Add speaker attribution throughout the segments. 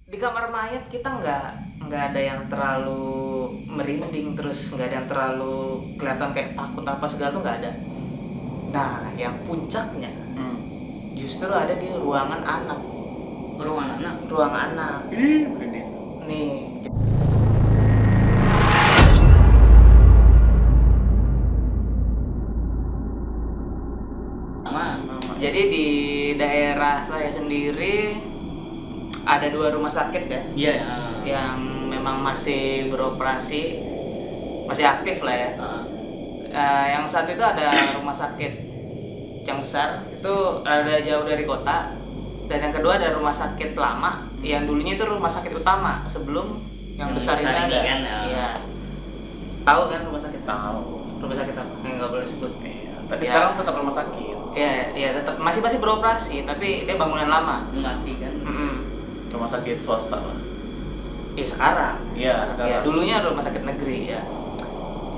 Speaker 1: Di kamar mayat kita nggak ada yang terlalu merinding, terus nggak ada yang terlalu kelihatan kayak takut apa segala tuh nggak ada. Nah, yang puncaknya justru ada di ruangan anak. Ruang anak.
Speaker 2: Merinding.
Speaker 1: Nih. Jadi di daerah saya sendiri ada 2 rumah sakit ya.
Speaker 3: Iya.
Speaker 1: Yang memang masih beroperasi, masih aktif lah ya. Yang satu itu ada rumah sakit yang besar, itu ada jauh dari kota. Dan yang kedua ada rumah sakit lama, yang dulunya itu rumah sakit utama sebelum yang besar ini ada.
Speaker 3: Kan,
Speaker 1: Iya. Tahu kan rumah sakit?
Speaker 2: Tahu.
Speaker 1: Rumah sakit apa? Nggak boleh sebut.
Speaker 2: Iya. Tapi
Speaker 1: Ya.
Speaker 2: sekarang tetap rumah sakit.
Speaker 1: Iya, tetap masih beroperasi, tapi dia bangunan lama.
Speaker 3: Masih kan.
Speaker 2: Rumah sakit swasta lah.
Speaker 1: Iya sekarang.
Speaker 2: Iya,
Speaker 1: Ya,
Speaker 2: sekarang.
Speaker 1: dulunya rumah sakit negeri ya.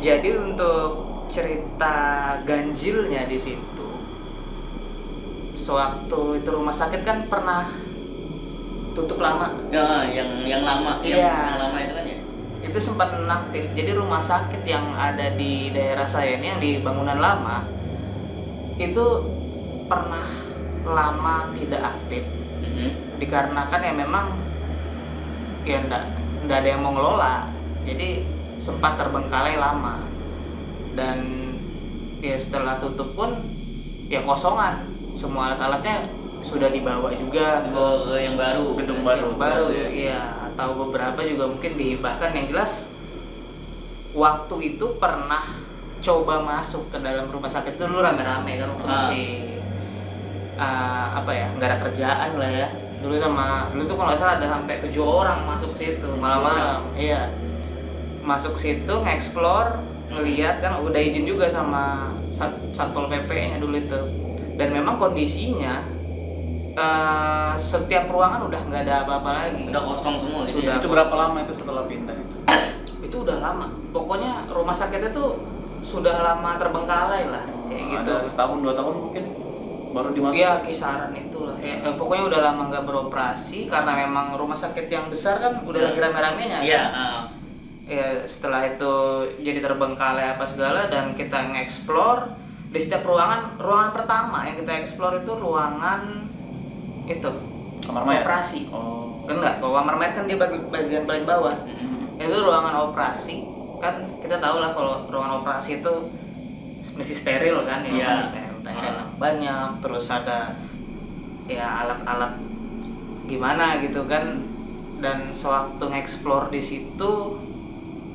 Speaker 1: Jadi untuk cerita ganjilnya di situ, sewaktu itu rumah sakit kan pernah tutup lama.
Speaker 3: Ya, yang lama,
Speaker 1: Iya.
Speaker 3: yang lama itu kan ya.
Speaker 1: Itu sempat inaktif. Jadi rumah sakit yang ada di daerah saya ini yang di bangunan lama itu pernah lama tidak aktif. Dikarenakan ya memang ya ndak ada yang mau ngelola, jadi sempat terbengkalai lama. Dan ya setelah tutup pun ya kosongan, semua alat-alatnya sudah dibawa juga
Speaker 3: Ke yang baru.
Speaker 2: Gedung baru.
Speaker 1: ya, iya, atau beberapa juga mungkin bahkan yang jelas waktu itu pernah coba masuk ke dalam rumah sakit itu dulu rame-rame kan waktu masih apa ya, nggak ada kerjaan lah ya. Dulu tuh kalau nggak salah ada sampai 7 orang masuk situ malam-malam. Iya, masuk situ nge-explore, ngelihat kan, udah izin juga sama satpol pp-nya dulu itu. Dan memang kondisinya setiap ruangan udah nggak ada apa-apa lagi.
Speaker 3: Udah kosong semua gitu.
Speaker 1: Sudah.
Speaker 3: Ya.
Speaker 2: Itu berapa lama itu setelah pindah itu?
Speaker 1: Itu udah lama. Pokoknya rumah sakitnya tuh sudah lama terbengkalai lah kayak gitu.
Speaker 2: Ada setahun 2 tahun mungkin baru dimasukin.
Speaker 1: Iya, kisaran itulah. Ya, pokoknya udah lama nggak beroperasi karena memang rumah sakit yang besar kan udah lagi rame-ramenya.
Speaker 3: Iya.
Speaker 1: Kan? Ya, setelah itu jadi terbengkalai apa segala, dan kita nge-explore di setiap ruangan pertama yang kita explore itu ruangan itu
Speaker 2: Kamar mayat.
Speaker 1: operasi.
Speaker 2: Oh.
Speaker 1: Enggak, kalau kamar mayat kan di bagian paling bawah. Itu ruangan operasi. Kan kita tahu lah kalau ruangan operasi itu mesti steril kan ya,
Speaker 3: Iya.
Speaker 1: masih banyak, terus ada ya alat-alat gimana gitu kan. Dan sewaktu nge-explore di situ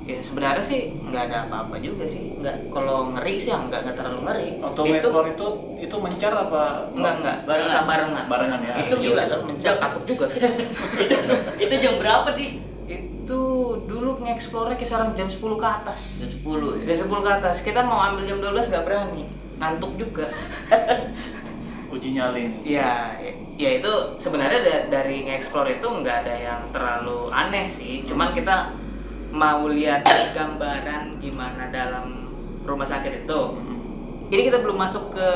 Speaker 1: ya sebenarnya sih nggak ada apa-apa juga sih. Nggak, kalau ngeri sih nggak terlalu ngeri.
Speaker 2: Waktu nge-explore itu mencar apa?
Speaker 1: Enggak,
Speaker 3: Barengan.
Speaker 2: Barengan ya.
Speaker 1: Itu gila dong, mencak takut juga.
Speaker 3: Itu jam berapa di?
Speaker 1: Itu dulu nge-explore kisaran jam 10 ke atas.
Speaker 3: Jam 10 ya.
Speaker 1: Jam 10 ke atas. Kita mau ambil jam 12 nggak berani. Ngantuk juga.
Speaker 2: Uji nyali nih.
Speaker 1: Ya itu sebenarnya dari nge-explore itu nggak ada yang terlalu aneh sih. Cuman kita mau lihat gambaran gimana dalam rumah sakit itu. Jadi kita belum masuk ke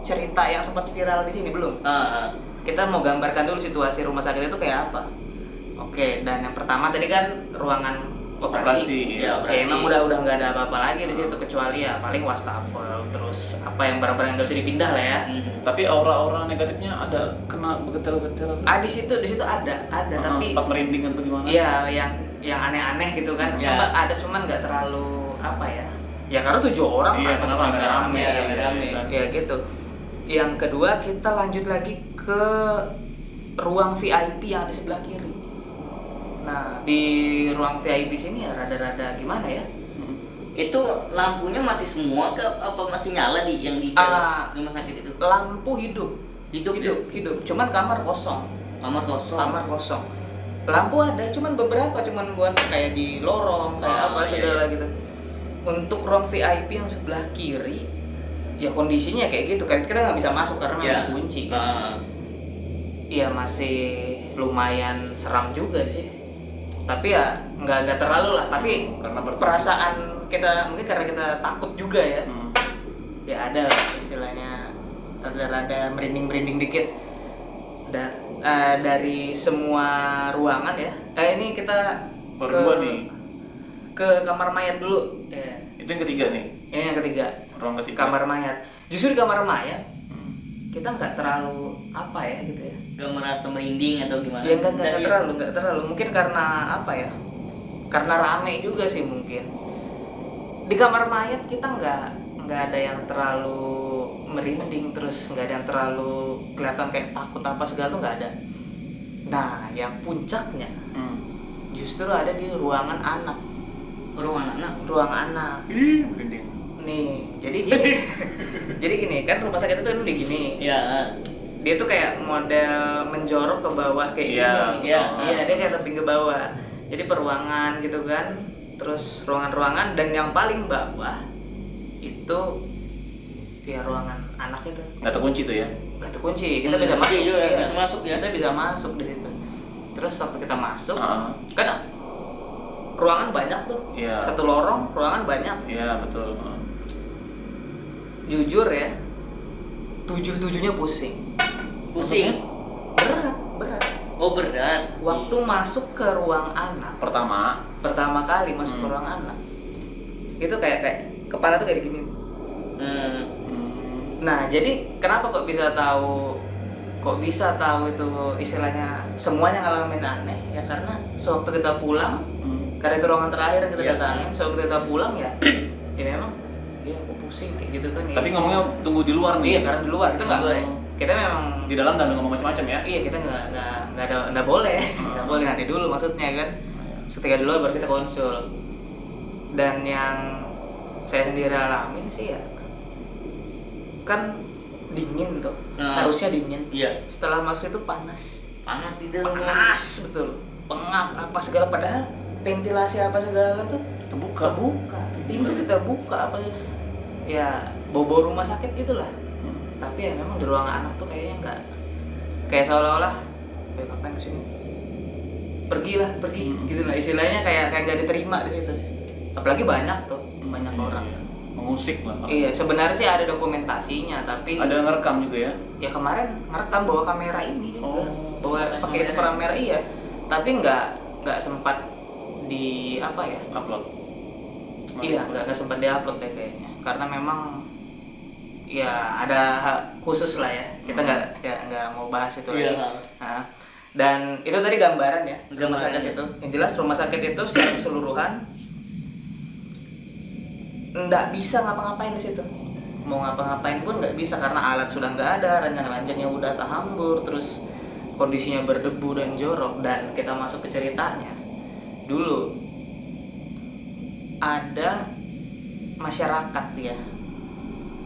Speaker 1: cerita yang sempat viral di sini, belum. Kita mau gambarkan dulu situasi rumah sakit itu kayak apa. Oke, dan yang pertama tadi kan ruangan operasi.
Speaker 2: Iya.
Speaker 1: Ya emang udah nggak ada apa-apa lagi di situ kecuali ya paling wastafel, terus apa yang barang-barang yang nggak bisa dipindah lah ya.
Speaker 2: Tapi aura-aura negatifnya ada, kena begetel-begetel.
Speaker 1: Di situ ada tapi
Speaker 2: sempat merinding atau gimana?
Speaker 1: iya yang aneh-aneh gitu kan.
Speaker 3: Ya.
Speaker 1: Sempat ada, cuman nggak terlalu apa ya. Ya karena 7 orang
Speaker 2: Iya,
Speaker 1: kan,
Speaker 2: karena rame-rame.
Speaker 3: rame-rame.
Speaker 1: Ya gitu. Yang kedua kita lanjut lagi ke ruang VIP yang di sebelah kiri. Nah, di ruang VIP sini ya rada-rada gimana ya?
Speaker 3: Itu lampunya mati semua ke apa masih nyala di yang di rumah sakit itu?
Speaker 1: Lampu hidup.
Speaker 3: Hidup.
Speaker 1: Cuman kamar kosong.
Speaker 3: Kamar kosong.
Speaker 1: Kamar kosong. Lampu ada, cuman beberapa, cuman buat kayak di lorong, kayak apa segala gitu. Untuk ruang VIP yang sebelah kiri, ya kondisinya kayak gitu kan, kita nggak bisa masuk karena memang kunci kan. Ya masih lumayan seram juga sih. Tapi ya nggak terlalu lah. Tapi
Speaker 2: karena
Speaker 1: perasaan kita mungkin karena kita takut juga ya. Ya ada lah istilahnya rada-rada merinding dikit. Dan dari semua ruangan ya. Ini kita
Speaker 2: Berdua nih.
Speaker 1: Ke kamar mayat dulu. Ya.
Speaker 2: Itu yang ketiga nih.
Speaker 1: Ini yang ketiga.
Speaker 2: Ruang ketiga.
Speaker 1: Kamar mayat. Justru di kamar mayat kita nggak terlalu apa ya gitu ya.
Speaker 3: Gak merasa merinding atau gimana?
Speaker 1: Ya nggak terlalu. Mungkin karena apa ya? Karena rame juga sih mungkin. Di kamar mayat kita nggak ada yang terlalu merinding, terus nggak ada yang terlalu kelihatan kayak takut apa segala tuh nggak ada. Nah, yang puncaknya justru ada di ruangan anak. Ruang anak.
Speaker 2: Ih, merinding.
Speaker 1: Nih, jadi gini. Jadi gini, kan rumah sakit itu udah gini.
Speaker 3: Ya.
Speaker 1: Dia tuh kayak model menjorok ke bawah kayak gini. Iya, dia kayak tebing ke bawah. Jadi peruangan gitu kan. Terus ruangan-ruangan dan yang paling bawah itu ya ruangan anak itu.
Speaker 2: Nggak terkunci tuh ya?
Speaker 1: Nggak terkunci, kita bisa masuk.
Speaker 3: Juga,
Speaker 1: Iya.
Speaker 3: bisa masuk ya.
Speaker 1: Kita bisa masuk di situ. Terus waktu kita masuk, kan ruangan banyak tuh.
Speaker 2: Iya.
Speaker 1: Satu lorong, ruangan banyak.
Speaker 2: Iya, betul.
Speaker 1: Jujur ya, 7-7-nya pusing.
Speaker 3: Pusing?
Speaker 1: Berat.
Speaker 3: Oh, berat.
Speaker 1: Waktu masuk ke ruang anak, pertama kali masuk ke ruang anak, itu kayak kepala tuh kayak gini. Nah, jadi kenapa kok bisa tahu itu istilahnya semuanya ngalamin aneh ya, karena sewaktu kita pulang, karena itu ruangan terakhir yang kita datangin, sewaktu kita pulang ya memang dia aku pusing kayak gitu kan ya.
Speaker 2: Tapi ngomongnya tunggu di luar nih.
Speaker 1: Iya, karena di luar itu nggak boleh. Kita memang
Speaker 2: Di dalam nggak ngomong macam-macam ya?
Speaker 1: iya, kita nggak boleh. Nggak boleh, nanti dulu maksudnya kan. Setelah di luar baru kita konsul. Dan yang saya sendiri alamin sih ya, kan dingin tuh, harusnya dingin.
Speaker 3: Iya.
Speaker 1: Setelah masuk itu panas
Speaker 3: Di dalam.
Speaker 1: Panas betul, pengap apa segala, padahal ventilasi apa segala tuh
Speaker 2: Terbuka.
Speaker 1: pintu kita buka apa ya, bau rumah sakit gitulah. Tapi ya memang di ruang anak tuh kayaknya nggak, kayak seolah-olah ngapain kesini, pergi gitu lah istilahnya, kayak nggak diterima di situ. Apalagi banyak orang.
Speaker 2: Mengusik lah.
Speaker 1: Iya, sebenarnya sih ada dokumentasinya, tapi
Speaker 2: Ada ngerekam juga ya?
Speaker 1: ya kemarin ngerekam bawa kamera ini juga. Bawa pakai kamera iya, tapi nggak sempat di apa ya?
Speaker 2: Upload.
Speaker 1: Iya, nggak sempat diupload deh kayaknya, karena memang ya ada khusus lah ya, kita nggak mau bahas itu lagi. Nah, dan itu tadi gambaran ya rumah sakit itu. Yang jelas rumah sakit itu secara keseluruhan nggak bisa ngapa-ngapain di situ. Mau ngapa-ngapain pun nggak bisa karena alat sudah nggak ada, ranjang-ranjangnya udah terhambur, terus kondisinya berdebu dan jorok. Dan kita masuk ke ceritanya. Dulu ada masyarakat ya,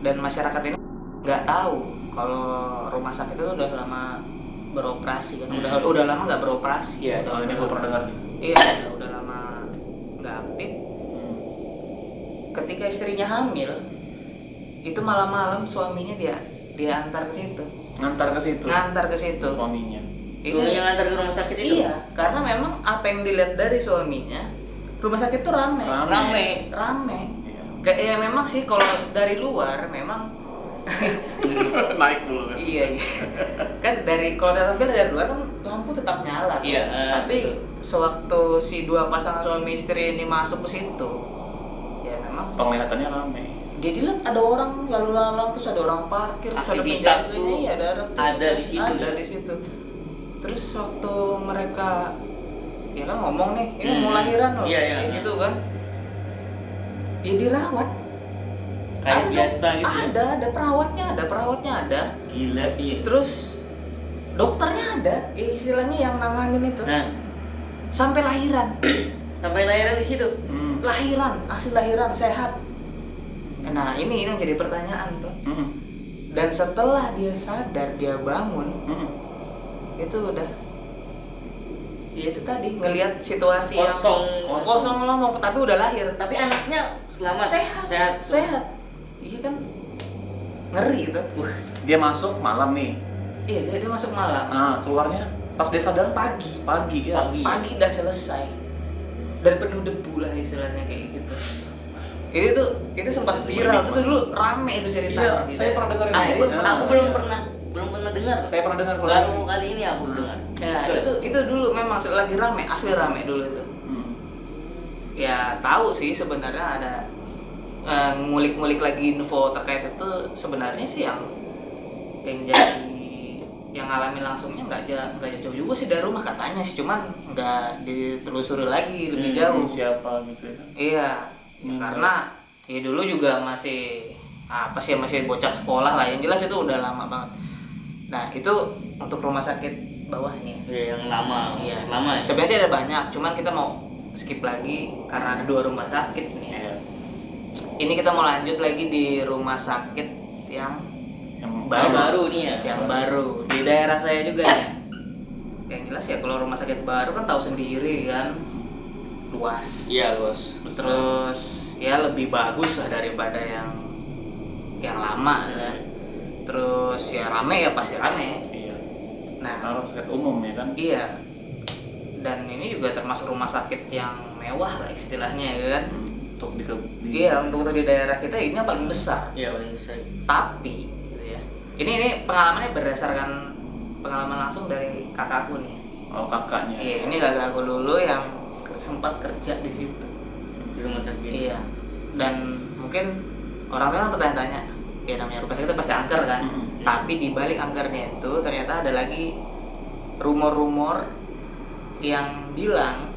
Speaker 1: dan masyarakat ini nggak tahu kalau rumah sakit itu udah lama beroperasi kan. Udah lama nggak beroperasi.
Speaker 2: Iya, ini gue pernah dengar nih.
Speaker 1: Iya, udah lama nggak aktif. Ketika istrinya hamil, itu malam-malam suaminya dia antar ke situ.
Speaker 2: Ngantar ke situ suaminya.
Speaker 3: Suaminya ngantar ke rumah sakit itu?
Speaker 1: Iya, karena memang apa yang dilihat dari suaminya, rumah sakit itu rame.
Speaker 3: Iya.
Speaker 1: Kayak ya memang sih kalau dari luar memang
Speaker 2: Naik dulu kan.
Speaker 1: iya. Kan kalau tampil dari luar kan lampu tetap nyala.
Speaker 3: Iya,
Speaker 1: tapi sewaktu si dua pasangan suami istri ini masuk ke situ, ya memang
Speaker 2: Penglihatannya rame.
Speaker 1: dia dilihat ada orang lalu lalang, terus ada orang parkir, terus ada
Speaker 3: Aktivitas
Speaker 1: penjaganya,
Speaker 3: ada di situ.
Speaker 1: Terus waktu mereka ya kan ngomong nih, ini mau lahiran loh, kayak gitu kan, ya dirawat.
Speaker 3: Kayak biasa gitu.
Speaker 1: Ada perawatnya ada.
Speaker 3: Gila, iya.
Speaker 1: Terus dokternya ada, istilahnya yang nanganin itu.
Speaker 3: Nah,
Speaker 1: Sampai lahiran.
Speaker 3: sampai lahiran di situ.
Speaker 1: Hasil lahiran sehat. Nah, ini yang jadi pertanyaan tuh. Dan setelah dia sadar, dia bangun, itu udah, ya itu tadi ngelihat situasi kosong ngomong, tapi udah lahir.
Speaker 3: Tapi anaknya selamat,
Speaker 1: sehat. Iya kan, ngeri itu.
Speaker 2: Dia masuk malam nih.
Speaker 1: Iya, dia masuk malam.
Speaker 2: Nah, keluarnya pas dia sadar pagi ya.
Speaker 1: Pagi udah selesai. Dan penuh debu lah istilahnya kayak gitu. Itu sempat viral, itu dulu rame itu ceritanya.
Speaker 2: Iya, saya pernah dengar
Speaker 3: Aku belum pernah dengar.
Speaker 2: Saya pernah dengar kalau
Speaker 3: Baru kali ini aku dengar.
Speaker 1: Ya itu dulu memang lagi rame, asli rame dulu itu. Ya tahu sih sebenarnya ada ngulik-ngulik lagi info terkait itu, sebenarnya sih yang jadi yang ngalamin langsungnya nggak jauh juga sih dari rumah katanya sih, cuman nggak ditelusuri lagi lebih jauh
Speaker 2: siapa gitu ya.
Speaker 1: Iya, karena ya dulu juga masih masih bocah sekolah lah, yang jelas itu udah lama banget. Nah itu untuk rumah sakit bawah nih.
Speaker 3: Iya, yang lama.
Speaker 1: Iya.
Speaker 3: Lama ya.
Speaker 1: Sebenarnya sih ada banyak, cuman kita mau skip lagi karena ada 2 rumah sakit nih.
Speaker 2: Iya.
Speaker 1: Ini kita mau lanjut lagi di rumah sakit yang
Speaker 3: baru nih ya.
Speaker 1: Yang baru di daerah saya juga ya. Yang jelas ya kalau rumah sakit baru kan tahu sendiri kan, luas.
Speaker 3: Iya, Bos.
Speaker 1: Terus ya lebih bagus lah daripada yang lama kan. Terus ya rame ya pasti rame.
Speaker 2: Iya.
Speaker 1: Nah,
Speaker 2: Kalau rumah sakit umum ya kan.
Speaker 1: iya. Dan ini juga termasuk rumah sakit yang mewah lah istilahnya ya kan.
Speaker 2: Untuk
Speaker 1: Iya, untuk di daerah kita ini yang paling besar.
Speaker 3: Iya, paling besar.
Speaker 1: Tapi gitu ya. Ini pengalamannya berdasarkan pengalaman langsung dari kakakku nih.
Speaker 2: Oh, kakaknya.
Speaker 1: Iya, ini kakakku dulu yang sempat kerja di situ.
Speaker 3: Di rumah sakit.
Speaker 1: Iya. Dan mungkin orang tua kan bertanya-tanya, ya namanya rumah sakit itu pasti angker kan. Tapi di balik angkernya itu ternyata ada lagi rumor-rumor yang bilang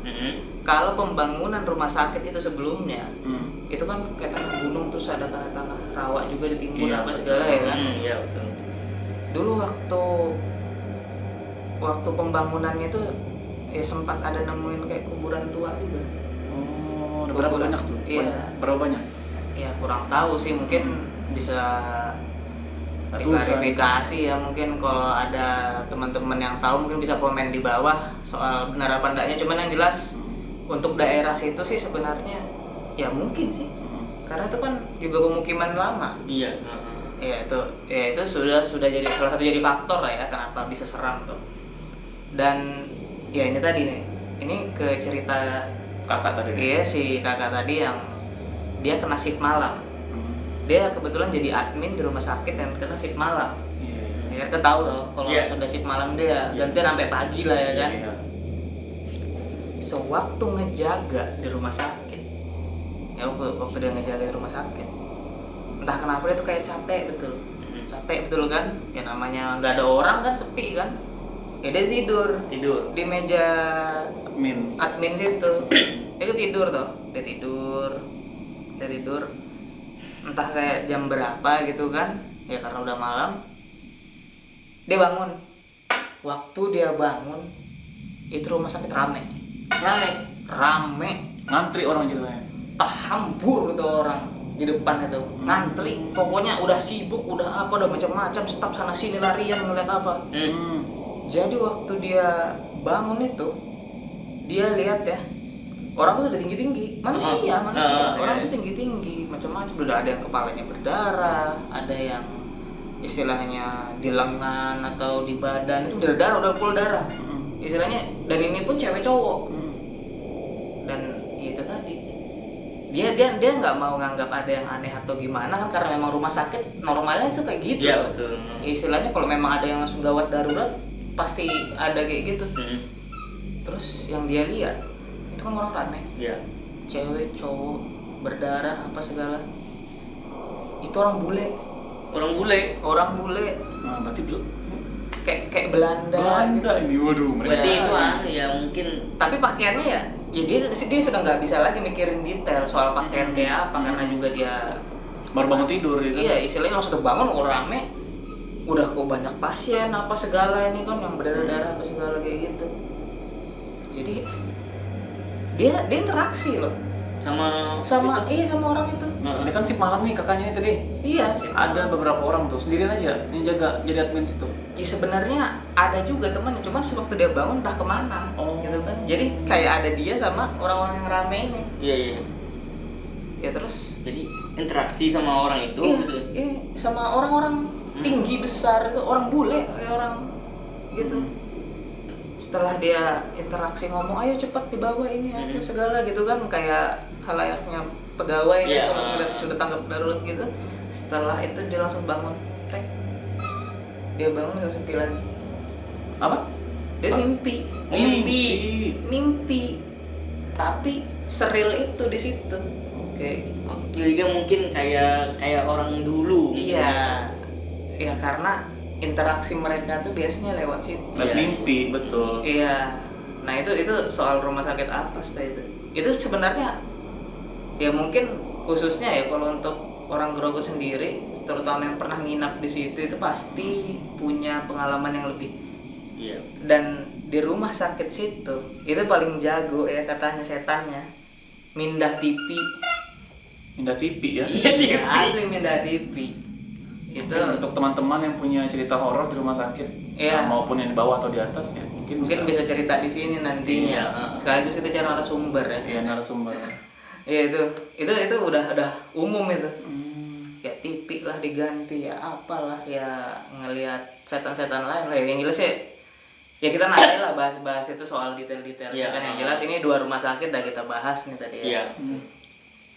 Speaker 1: kalau pembangunan rumah sakit itu sebelumnya itu kan kayak tanah gunung, terus ada tanah rawa juga ditimbun apa segala ya kan.
Speaker 3: Iya, betul.
Speaker 1: Dulu waktu pembangunannya itu ya sempat ada nemuin kayak kuburan tua juga.
Speaker 2: Oh, ada berapa banyak tuh?
Speaker 1: Iya.
Speaker 2: Berapa banyak?
Speaker 1: Ya kurang tahu sih, mungkin bisa diklarifikasi ya, mungkin kalau ada teman-teman yang tahu mungkin bisa komen di bawah soal benar apa enggaknya. Cuman yang jelas untuk daerah situ sih sebenarnya ya mungkin sih, karena itu kan juga pemukiman lama.
Speaker 3: Iya.
Speaker 1: Ya itu sudah jadi salah satu jadi faktor lah ya kenapa bisa seram tuh. Dan ya ini tadi nih, ini ke cerita
Speaker 2: Kakak tadi.
Speaker 1: iya si kakak tadi yang dia kena shift malam. Dia kebetulan jadi admin di rumah sakit dan kena shift malam.
Speaker 2: Iya.
Speaker 1: Ya kita tahu loh kalau
Speaker 3: Iya.
Speaker 1: sudah shift malam dia gantian sampai pagi lah ya kan.
Speaker 2: Iya.
Speaker 1: Sewaktu ngejaga di rumah sakit, ya waktu dia ngejaga di rumah sakit, entah kenapa dia tuh kayak capek betul kan. Ya namanya nggak ada orang kan, sepi kan. Ya dia tidur di meja admin situ. Dia tidur entah kayak jam berapa gitu kan, ya karena udah malam. Dia bangun, waktu dia bangun itu rumah sakit rame.
Speaker 2: Ngantri orang ceritanya.
Speaker 1: Hampur gitu orang di depan itu ngantri, pokoknya udah sibuk, udah macam-macam, staf sana sini larian ngeliat apa. Jadi waktu dia bangun itu dia lihat ya, orang tuh udah tinggi-tinggi, manusia. Orang tuh tinggi-tinggi, macam-macam. Udah ada yang kepalanya berdarah, ada yang istilahnya di lengan atau di badan itu berdarah, udah full darah. Istilahnya, dan ini pun cewek cowok. Dan itu tadi. Dia nggak mau nganggap ada yang aneh atau gimana kan, karena memang rumah sakit normalnya itu kayak gitu.
Speaker 3: Iya, betul.
Speaker 1: Istilahnya kalau memang ada yang langsung gawat darurat pasti ada kayak gitu. Terus yang dia lihat itu kan orang rame.
Speaker 3: Iya.
Speaker 1: Cewek, cowok, berdarah apa segala. Itu orang bule.
Speaker 2: Nah, berarti
Speaker 1: Kayak Belanda
Speaker 2: Belanda ini, waduh.
Speaker 3: Berarti itu ya mungkin.
Speaker 1: Tapi pakaiannya ya dia sudah nggak bisa lagi mikirin detail soal pakaian kayak apa, karena juga dia
Speaker 2: baru bangun tidur gitu.
Speaker 1: Iya, istilahnya langsung bangun orang rame, udah kok banyak pasien apa segala ini kan yang berdarah-darah apa segala kayak gitu. Jadi dia interaksi loh sama orang itu.
Speaker 2: Ini kan shift malam nih kakaknya itu deh.
Speaker 1: Iya sih.
Speaker 2: Ada beberapa orang tuh sendirian aja yang jaga jadi admin situ.
Speaker 1: Ya sebenarnya ada juga temannya, cuman sewaktu dia bangun entah kemana, gitu kan. Jadi kayak ada dia sama orang-orang yang rame ini.
Speaker 3: Iya.
Speaker 1: Ya terus.
Speaker 3: Jadi interaksi sama orang itu.
Speaker 1: Iya, sama orang-orang tinggi besar, orang bule kayak orang gitu. Setelah dia interaksi ngomong, ayo cepat dibawa ini apa segala gitu kan, kayak halayaknya pegawai kalau ngeliat sudah tanggap darurat gitu. Setelah itu dia langsung bangun, dia bangun jam 9.
Speaker 2: Apa?
Speaker 1: Dia mimpi. Tapi seril itu di situ. Oke.
Speaker 3: Juga mungkin kayak orang dulu.
Speaker 1: Iya. Ya karena interaksi mereka tuh biasanya lewat situ.
Speaker 2: Lewat mimpi, betul.
Speaker 1: Iya. Nah, itu soal rumah sakit atas itu. Itu sebenarnya ya mungkin khususnya ya kalau untuk orang Grogol sendiri, terutama yang pernah nginap di situ itu pasti punya pengalaman yang lebih.
Speaker 3: Iya.
Speaker 1: Dan di rumah sakit situ itu paling jago ya katanya setannya mindah TV.
Speaker 2: Mindah TV ya.
Speaker 1: Iya, asli mindah TV. Itu
Speaker 2: Untuk teman-teman yang punya cerita horor di rumah sakit,
Speaker 1: Iya.
Speaker 2: maupun yang di bawah atau di atas ya, mungkin
Speaker 1: bisa cerita di sini nantinya.
Speaker 3: Iya.
Speaker 1: Sekaligus kita cari narasumber ya.
Speaker 2: Iya, narasumber.
Speaker 1: Iya itu udah umum itu. Ya TV lah diganti ya apalah ya ngelihat setan-setan lain lah. Yang jelas ya kita nanti lah bahas-bahas itu soal detail-detail.
Speaker 3: Iya.
Speaker 1: Kan yang jelas ini 2 rumah sakit udah kita bahas nih tadi ya.
Speaker 3: Iya.